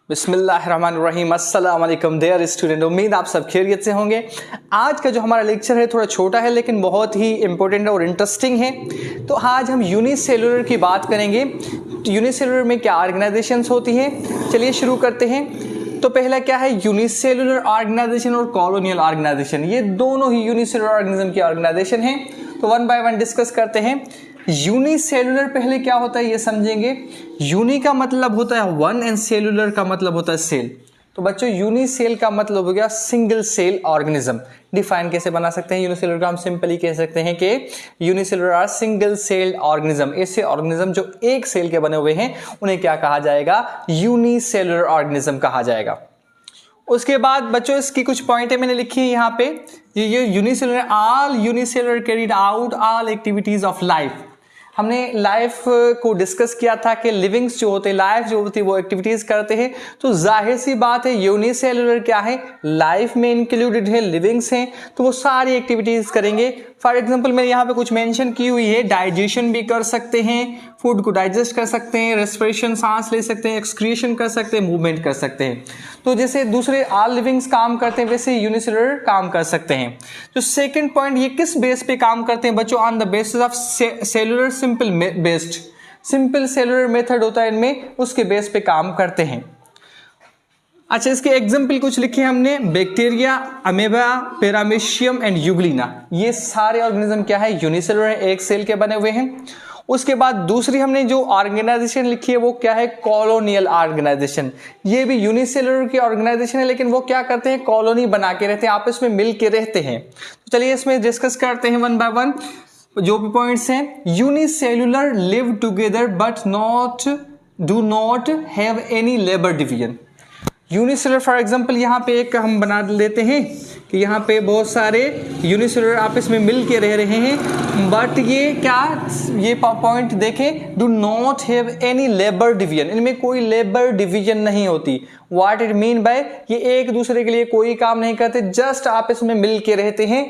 बिस्मिल्लाहिर्रहमानिर्रहीम, अस्सलाम वालेकुम डियर स्टूडेंट। उम्मीद आप सब खैरियत से होंगे। आज का जो हमारा लेक्चर है थोड़ा छोटा है लेकिन बहुत ही इंपॉर्टेंट और इंटरेस्टिंग है। तो आज हम यूनिसेलुलर की बात करेंगे। यूनिसेलुलर में क्या ऑर्गेनाइजेशंस होती हैं, चलिए शुरू करते हैं। तो पहला क्या है, यूनिसेलुलर ऑर्गेनाइजेशन और कॉलोनियल ऑर्गेनाइजेशन, ये दोनों ही यूनिसेलुलर ऑर्गेनिज्म की ऑर्गेनाइजेशन है। तो वन बाय वन डिस्कस करते हैं। यूनिसेलुलर पहले क्या होता है ये समझेंगे। यूनि का मतलब होता है वन एंड सेलुलर का मतलब होता है सेल। तो बच्चों यूनिसेल का मतलब हो गया सिंगल सेल ऑर्गेनिज्म। डिफाइन कैसे बना सकते हैं यूनिसेलुलर का, हम सिंपली कह सकते हैं कि unicellular are single cell organism. ऐसे ऑर्गेनिज्म जो एक सेल के बने हुए हैं उन्हें क्या कहा जाएगा, यूनिसेलुलर ऑर्गेनिज्म कहा जाएगा। उसके बाद बच्चों इसकी कुछ पॉइंट है मैंने लिखी है यहाँ पे। ये unicellular, all unicellular carried out all activities of life. हमने लाइफ को डिस्कस किया था कि लिविंग्स जो होते हैं, लाइफ जो होती है वो एक्टिविटीज करते हैं। तो जाहिर सी बात है यूनिसेलुलर क्या है, लाइफ में इंक्लूडेड है, लिविंग्स हैं, तो वो सारी एक्टिविटीज करेंगे। फॉर एग्जांपल मैंने यहाँ पे कुछ मेंशन की हुई है, डाइजेशन भी कर सकते हैं, फूड को डाइजेस्ट कर सकते हैं, रेस्पिरेशन सांस ले सकते हैं, एक्सक्रीशन कर सकते हैं, मूवमेंट कर सकते हैं। तो जैसे दूसरे ऑल लिविंग्स काम करते हैं वैसे यूनिसेलुलर काम कर सकते हैं। तो सेकंड पॉइंट, ये किस बेस पे काम करते हैं बच्चों, on the basis of cellular simple based. Simple cellular method होता है इनमें, उसके बेस पे काम करते हैं। अच्छा, इसके एग्जाम्पल कुछ लिखे हमने, bacteria, amoeba, paramecium and Euglena. ये सारे ऑर्गेनिज्म क्या है, यूनिसेलुलर है, एक सेल के बने हुए हैं। उसके बाद दूसरी हमने जो ऑर्गेनाइजेशन लिखी है वो क्या है, कॉलोनियल ऑर्गेनाइजेशन। ये भी यूनिसेलुलर की ऑर्गेनाइजेशन है लेकिन वो क्या करते हैं, कॉलोनी बना के रहते हैं, आपस में मिल के रहते हैं। तो चलिए इसमें डिस्कस करते हैं वन बाय वन जो भी पॉइंट्स हैं। Unicellular live together but do not have any labour division. Unicellular for example यहाँ पे एक हम बना लेते हैं कि यहाँ पे बहुत सारे यूनिसेलुलर आपस में मिल के रह रहे हैं, बट ये क्या, ये पॉइंट देखें, do not have any labour division, इनमें कोई लेबर डिवीजन नहीं होती। व्हाट इट मीन बाय, ये एक दूसरे के लिए कोई काम नहीं करते, जस्ट आपस में मिल के रहते हैं।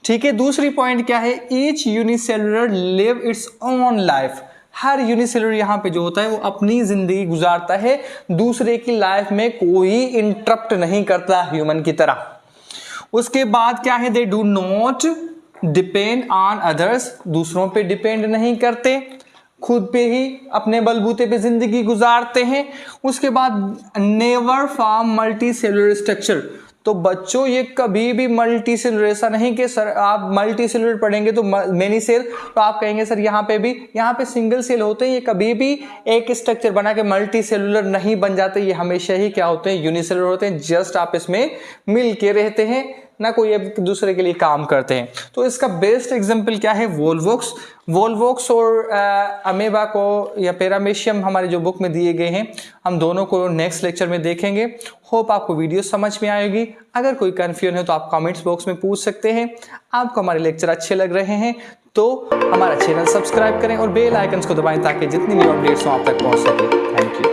ठीक है, दूसरी पॉइंट क्या है, each unicellular live its own life. हर यूनिसेलुलर यहाँ पे जो होता है वो अपनी जिंदगी गुजारता है, दूसरे की लाइफ में कोई इंटरप्ट नहीं करता ह्यूमन की तरह। उसके बाद क्या है, they do not depend on others, दूसरों पे डिपेंड नहीं करते, खुद पे ही अपने बलबूते पे जिंदगी गुजारते हैं। उसके बाद never form multi cellular structure. तो बच्चों ये कभी भी मल्टी सेलुलर, ऐसा नहीं कि सर आप मल्टी सेलुलर पढ़ेंगे तो मेनी सेल, तो आप कहेंगे सर यहाँ पे सिंगल सेल होते हैं, ये कभी भी एक स्ट्रक्चर बना के मल्टी सेलुलर नहीं बन जाते, ये हमेशा ही क्या होते हैं, यूनिसेलुलर होते हैं, जस्ट आप इसमें मिल के रहते हैं, ना कोई एक दूसरे के लिए काम करते हैं। तो इसका बेस्ट एग्जांपल क्या है, वोल्वोक्स और अमेबा को या पैरामीशियम हमारे जो बुक में दिए गए हैं, हम दोनों को नेक्स्ट लेक्चर में देखेंगे। होप आपको वीडियो समझ में आएगी। अगर कोई कंफ्यूजन है तो आप कमेंट्स बॉक्स में पूछ सकते हैं। आपको हमारे लेक्चर अच्छे लग रहे हैं तो हमारा चैनल सब्सक्राइब करें और बेल आइकन्स को दबाएं ताकि जितनी न्यू अपडेट्स हो आप तक पहुंच सके। Thank you.